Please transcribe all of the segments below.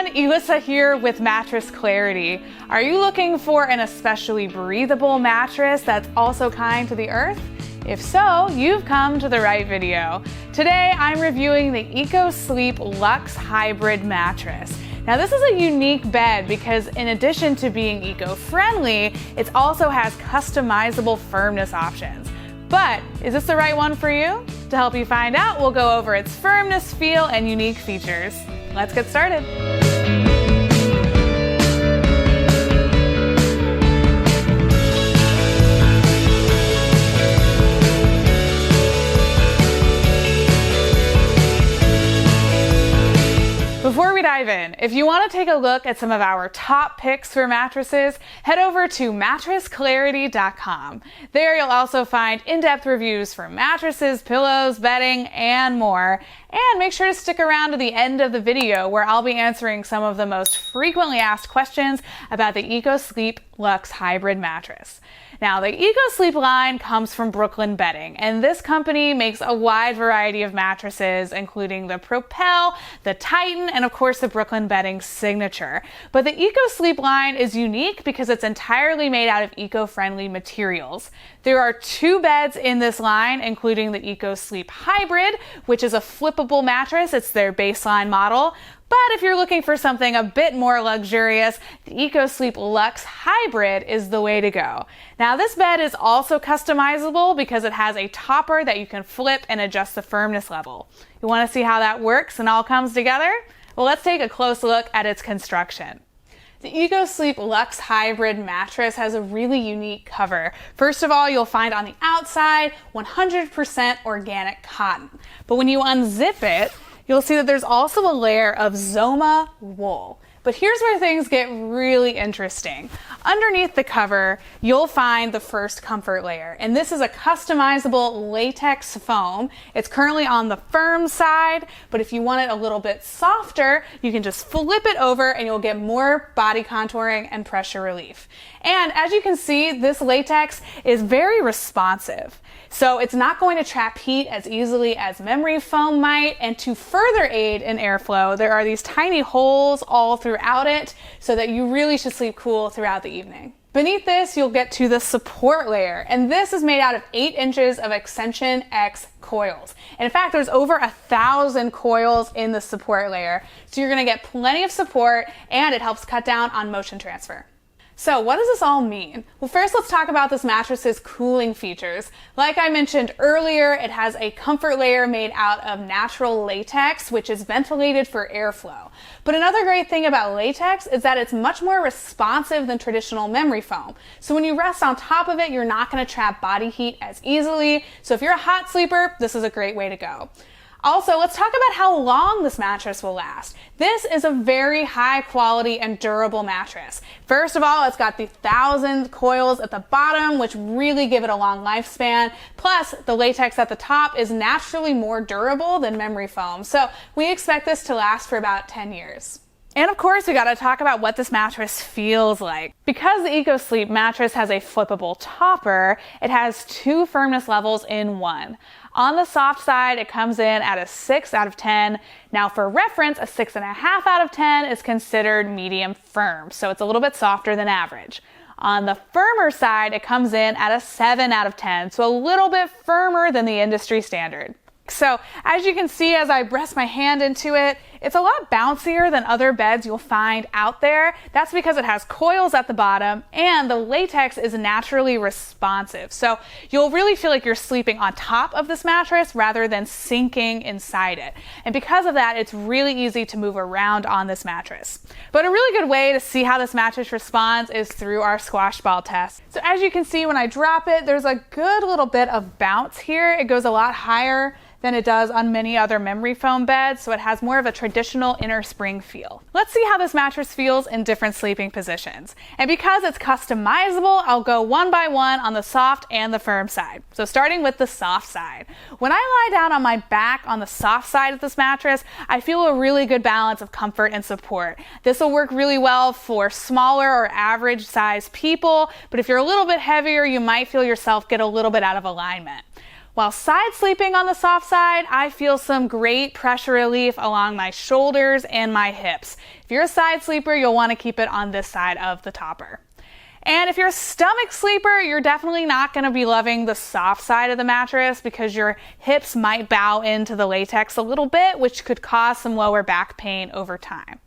everyone, Elissa here with Mattress Clarity. Are you looking for an especially breathable mattress that's also kind to the earth? If so, you've come to the right video. Today I'm reviewing the EcoSleep Luxe Hybrid Mattress. Now this is a unique bed because in addition to being eco-friendly, it also has customizable firmness options. But is this the right one for you? To help you find out, we'll go over its firmness, feel, and unique features. Let's get started. Before we dive in, if you want to take a look at some of our top picks for mattresses, head over to mattressclarity.com. There you'll also find in-depth reviews for mattresses, pillows, bedding, and more. And make sure to stick around to the end of the video where I'll be answering some of the most frequently asked questions about the EcoSleep Luxe Hybrid Mattress. Now, the EcoSleep line comes from Brooklyn Bedding, and this company makes a wide variety of mattresses, including the Propel, the Titan, and of course the Brooklyn Bedding Signature. But the EcoSleep line is unique because it's entirely made out of eco-friendly materials. There are two beds in this line, including the EcoSleep Hybrid, which is a flippable mattress. It's their baseline model. But if you're looking for something a bit more luxurious, the EcoSleep Luxe Hybrid is the way to go. Now this bed is also customizable because it has a topper that you can flip and adjust the firmness level. You want to see how that works and all comes together? Well, let's take a close look at its construction. The EcoSleep Luxe Hybrid mattress has a really unique cover. First of all, you'll find on the outside 100% organic cotton. But when you unzip it, you'll see that there's also a layer of Zoma wool. But here's where things get really interesting. Underneath the cover, you'll find the first comfort layer, and this is a customizable latex foam. It's currently on the firm side, but if you want it a little bit softer, you can just flip it over and you'll get more body contouring and pressure relief. And as you can see, this latex is very responsive. So it's not going to trap heat as easily as memory foam might, and to further aid in airflow, there are these tiny holes all throughout it so that you really should sleep cool throughout the evening. Beneath this, you'll get to the support layer, and this is made out of 8 inches of Extension X coils. And in fact, there's over 1,000 coils in the support layer, so you're gonna get plenty of support, and it helps cut down on motion transfer. So what does this all mean? Well, first let's talk about this mattress's cooling features. Like I mentioned earlier, it has a comfort layer made out of natural latex, which is ventilated for airflow. But another great thing about latex is that it's much more responsive than traditional memory foam. So when you rest on top of it, you're not going to trap body heat as easily. So if you're a hot sleeper, this is a great way to go. Also, let's talk about how long this mattress will last. This is a very high quality and durable mattress. First of all, it's got the 1,000 coils at the bottom, which really give it a long lifespan. Plus, the latex at the top is naturally more durable than memory foam. So we expect this to last for about 10 years. And of course, we gotta talk about what this mattress feels like. Because the EcoSleep mattress has a flippable topper, it has 2 firmness levels in one. On the soft side, it comes in at a 6 out of 10. Now for reference, a 6.5 out of 10 is considered medium firm, so it's a little bit softer than average. On the firmer side, it comes in at a 7 out of 10, so a little bit firmer than the industry standard. So as you can see, as I rest my hand into it, it's a lot bouncier than other beds you'll find out there. That's because it has coils at the bottom and the latex is naturally responsive. So you'll really feel like you're sleeping on top of this mattress rather than sinking inside it. And because of that, it's really easy to move around on this mattress. But a really good way to see how this mattress responds is through our squash ball test. So as you can see, when I drop it, there's a good little bit of bounce here. It goes a lot higher than it does on many other memory foam beds, so it has more of a traditional inner spring feel. Let's see how this mattress feels in different sleeping positions. And because it's customizable, I'll go one by one on the soft and the firm side. So starting with the soft side. When I lie down on my back on the soft side of this mattress, I feel a really good balance of comfort and support. This will work really well for smaller or average size people, but if you're a little bit heavier, you might feel yourself get a little bit out of alignment. While side sleeping on the soft side, I feel some great pressure relief along my shoulders and my hips. If you're a side sleeper, you'll want to keep it on this side of the topper. And if you're a stomach sleeper, you're definitely not going to be loving the soft side of the mattress because your hips might bow into the latex a little bit, which could cause some lower back pain over time.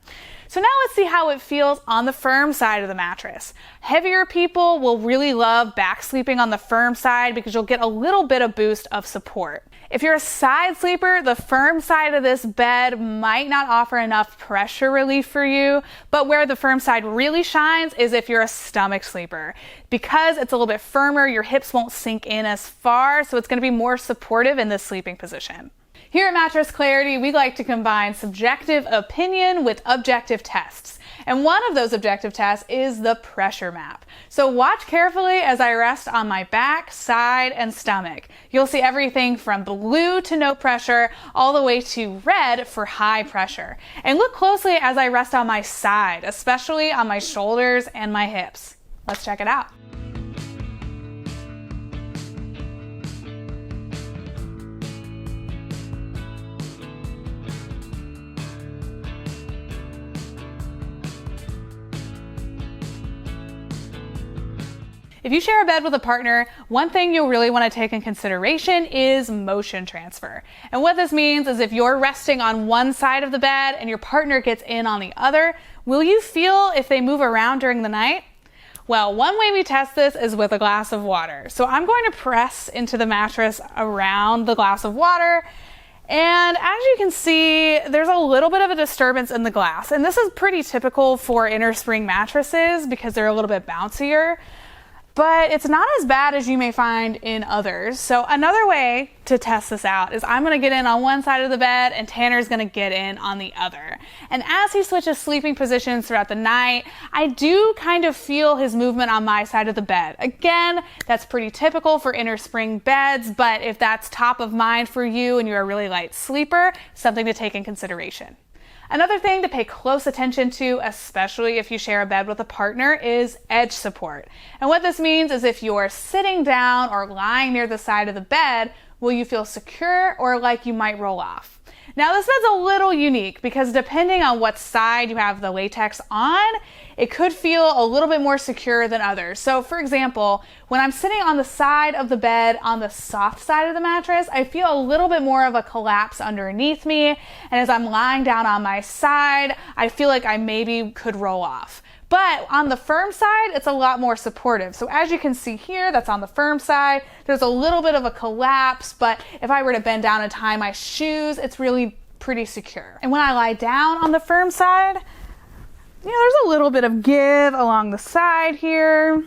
So now let's see how it feels on the firm side of the mattress. Heavier people will really love back sleeping on the firm side because you'll get a little bit of boost of support. If you're a side sleeper, the firm side of this bed might not offer enough pressure relief for you, but where the firm side really shines is if you're a stomach sleeper. Because it's a little bit firmer, your hips won't sink in as far, so it's going to be more supportive in this sleeping position. Here at Mattress Clarity, we like to combine subjective opinion with objective tests. And one of those objective tests is the pressure map. So watch carefully as I rest on my back, side, and stomach. You'll see everything from blue to no pressure, all the way to red for high pressure. And look closely as I rest on my side, especially on my shoulders and my hips. Let's check it out. If you share a bed with a partner, one thing you'll really want to take in consideration is motion transfer. And what this means is if you're resting on one side of the bed and your partner gets in on the other, will you feel if they move around during the night? Well, one way we test this is with a glass of water. So I'm going to press into the mattress around the glass of water. And as you can see, there's a little bit of a disturbance in the glass. And this is pretty typical for inner spring mattresses because they're a little bit bouncier. But it's not as bad as you may find in others. So another way to test this out is I'm gonna get in on one side of the bed and Tanner's gonna get in on the other. And as he switches sleeping positions throughout the night, I do kind of feel his movement on my side of the bed. Again, that's pretty typical for inner spring beds, but if that's top of mind for you and you're a really light sleeper, something to take in consideration. Another thing to pay close attention to, especially if you share a bed with a partner, is edge support. And what this means is if you're sitting down or lying near the side of the bed, will you feel secure or like you might roll off? Now this bed's a little unique because depending on what side you have the latex on, it could feel a little bit more secure than others. So for example, when I'm sitting on the side of the bed on the soft side of the mattress, I feel a little bit more of a collapse underneath me. And as I'm lying down on my side, I feel like I maybe could roll off. But on the firm side, it's a lot more supportive. So as you can see here, that's on the firm side. There's a little bit of a collapse, but if I were to bend down and tie my shoes, it's really pretty secure. And when I lie down on the firm side, you know, there's a little bit of give along the side here.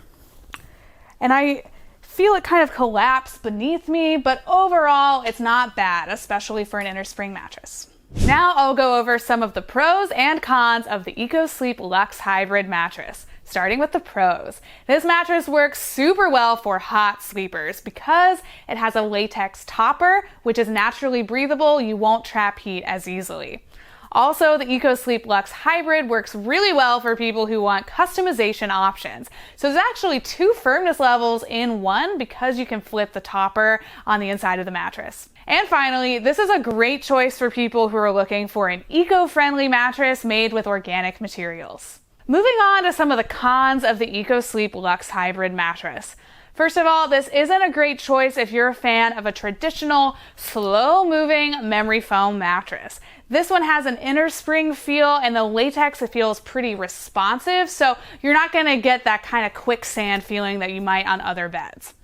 And I feel it kind of collapse beneath me, but overall, it's not bad, especially for an inner spring mattress. Now I'll go over some of the pros and cons of the EcoSleep Luxe Hybrid mattress. Starting with the pros. This mattress works super well for hot sleepers because it has a latex topper, which is naturally breathable. You won't trap heat as easily. Also, the EcoSleep Luxe Hybrid works really well for people who want customization options. So there's actually 2 firmness levels in one because you can flip the topper on the inside of the mattress. And finally, this is a great choice for people who are looking for an eco-friendly mattress made with organic materials. Moving on to some of the cons of the EcoSleep Luxe Hybrid mattress. First of all, this isn't a great choice if you're a fan of a traditional, slow-moving memory foam mattress. This one has an inner spring feel and the latex, it feels pretty responsive, so you're not gonna get that kind of quicksand feeling that you might on other beds.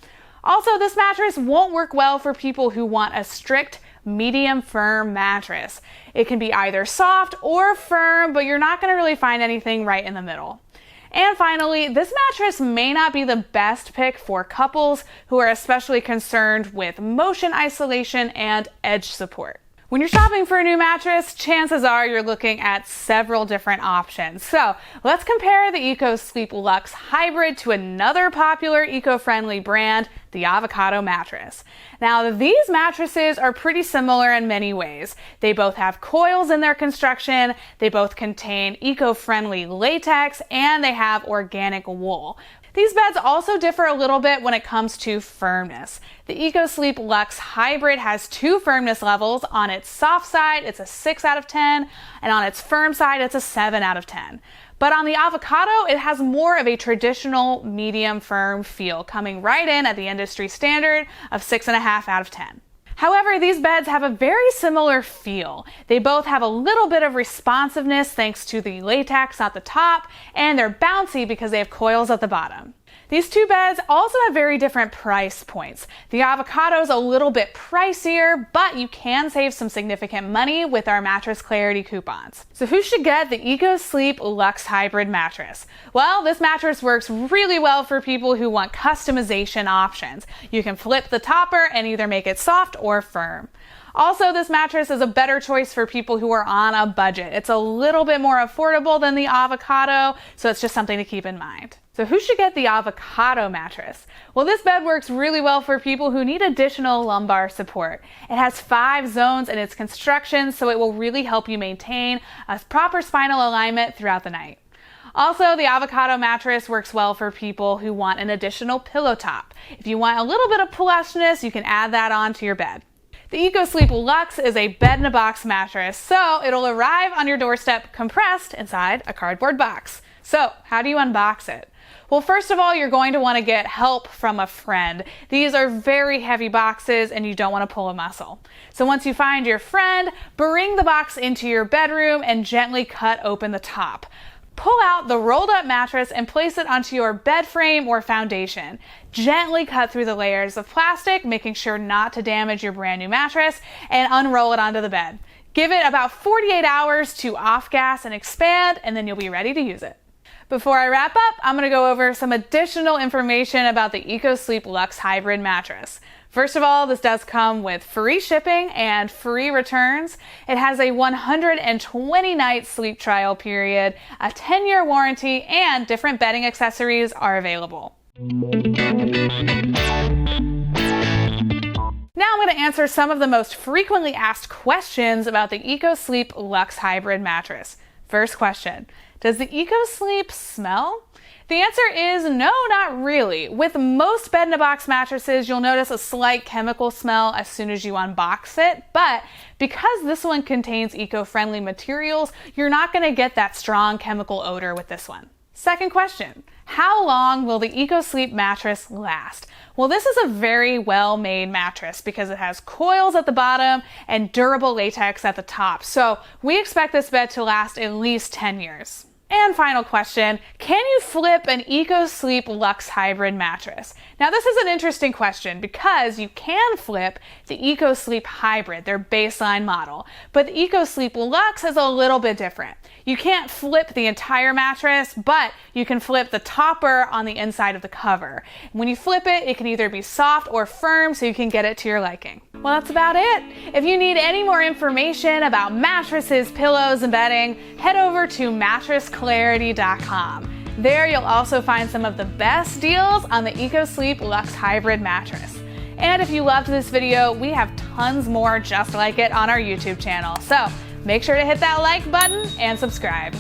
Also, this mattress won't work well for people who want a strict, medium firm mattress. It can be either soft or firm, but you're not gonna really find anything right in the middle. And finally, this mattress may not be the best pick for couples who are especially concerned with motion isolation and edge support. When you're shopping for a new mattress, chances are you're looking at several different options. So let's compare the EcoSleep Luxe Hybrid to another popular eco-friendly brand, the Avocado mattress. Now, these mattresses are pretty similar in many ways. They both have coils in their construction, they both contain eco-friendly latex, and they have organic wool. These beds also differ a little bit when it comes to firmness. The EcoSleep Luxe Hybrid has 2 firmness levels. On its soft side, it's a 6 out of 10, and on its firm side, it's a 7 out of 10. But on the Avocado, it has more of a traditional medium firm feel, coming right in at the industry standard of 6.5 out of 10. However, these beds have a very similar feel. They both have a little bit of responsiveness thanks to the latex at the top, and they're bouncy because they have coils at the bottom. These 2 beds also have very different price points. The Avocado is a little bit pricier, but you can save some significant money with our Mattress Clarity coupons. So who should get the EcoSleep Luxe Hybrid mattress? Well, this mattress works really well for people who want customization options. You can flip the topper and either make it soft or firm. Also, this mattress is a better choice for people who are on a budget. It's a little bit more affordable than the Avocado, so it's just something to keep in mind. So who should get the Avocado mattress? Well, this bed works really well for people who need additional lumbar support. It has 5 zones in its construction, so it will really help you maintain a proper spinal alignment throughout the night. Also, the Avocado mattress works well for people who want an additional pillow top. If you want a little bit of plushness, you can add that onto your bed. The EcoSleep Luxe is a bed-in-a-box mattress, so it'll arrive on your doorstep compressed inside a cardboard box. So, how do you unbox it? Well, first of all, you're going to want to get help from a friend. These are very heavy boxes and you don't want to pull a muscle. So once you find your friend, bring the box into your bedroom and gently cut open the top. Pull out the rolled up mattress and place it onto your bed frame or foundation. Gently cut through the layers of plastic, making sure not to damage your brand new mattress, and unroll it onto the bed. Give it about 48 hours to off gas and expand, and then you'll be ready to use it. Before I wrap up, I'm going to go over some additional information about the EcoSleep Luxe Hybrid mattress. First of all, this does come with free shipping and free returns. It has a 120-night sleep trial period, a 10-year warranty, and different bedding accessories are available. Now I'm going to answer some of the most frequently asked questions about the EcoSleep Luxe Hybrid mattress. First question, does the EcoSleep smell? The answer is no, not really. With most bed-in-a-box mattresses, you'll notice a slight chemical smell as soon as you unbox it, but because this one contains eco-friendly materials, you're not going to get that strong chemical odor with this one. Second question, how long will the EcoSleep mattress last? Well, this is a very well-made mattress because it has coils at the bottom and durable latex at the top. So we expect this bed to last at least 10 years. And final question, can you flip an EcoSleep Luxe Hybrid mattress? Now this is an interesting question because you can flip the EcoSleep Hybrid, their baseline model, but the EcoSleep Luxe is a little bit different. You can't flip the entire mattress, but you can flip the topper on the inside of the cover. When you flip it, it can either be soft or firm so you can get it to your liking. Well, that's about it. If you need any more information about mattresses, pillows, and bedding, head over to mattressklarity.com. There you'll also find some of the best deals on the EcoSleep Luxe Hybrid mattress. And if you loved this video, we have tons more just like it on our YouTube channel. So make sure to hit that like button and subscribe.